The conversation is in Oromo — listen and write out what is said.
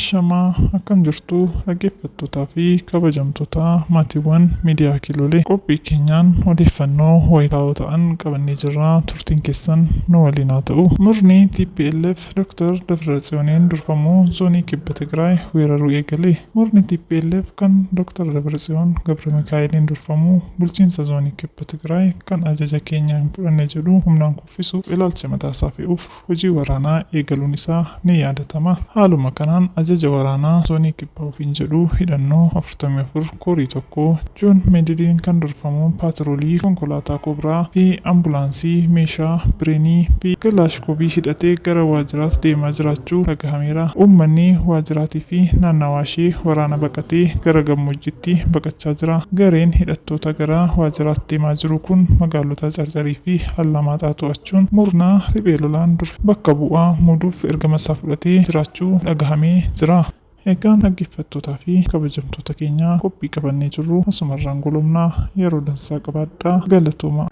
Ashamaa akkam jirtu dhaggeeffattootaa fi kabajamtoota maatiiwwan miidiyaa Kiloolee. Qophii keenyaan odeeffannoo wayitaawoo ta'an qabannee jirra. Turtiin keessan nu waliin haa ta'u. Murni TPLF Dr. Dabratsiyooniin durfamuu zoonii kibba Tigraay weeraruu eegale. Murni TPLF kan Dr. Dabratsiyoon Gabramikaa'eliin durfamuu bulchiinsa zoonii kibba Tigraay kan ajaja keenya hin fudhanne jedhu humnaan kuffisuuf ilaalcha mataasaa fe'uuf hojii waraanaa eegaluun isaa ni yaadatama. Haaluma kanaan ajaja waraanaa zoonii kibbaa ofiin jedhu hidhannoo 44 koorii tokko Joon Meedidiin kan durfamu paatroolii konkolaataa Kobraa fi ambulaansii meeshaa bireenii fi kilaashkoobii hidhatee gara waajjiraatti deemaa jiraachuu dhagahameera. Uummanni waajjiraatii fi naannawaa ishee waraana baqatee gara gammoojjiitti baqachaa jira. Gareen hidhattoota gara waajjiraatti deemaa jiru kun magaalota Carcarii fi Allamaaxaa to'achuun murnaa riphee lolaan bakka bu'aa muuduuf ergama isaa fudhatee jiraachuu dhagahamee jira. Egaan dhaggeeffattootaa fi kabajamtoota keenya qophii qabannee jirru asumarraan golomnaa yeroo dansaa qabaadhaa. Galatooma.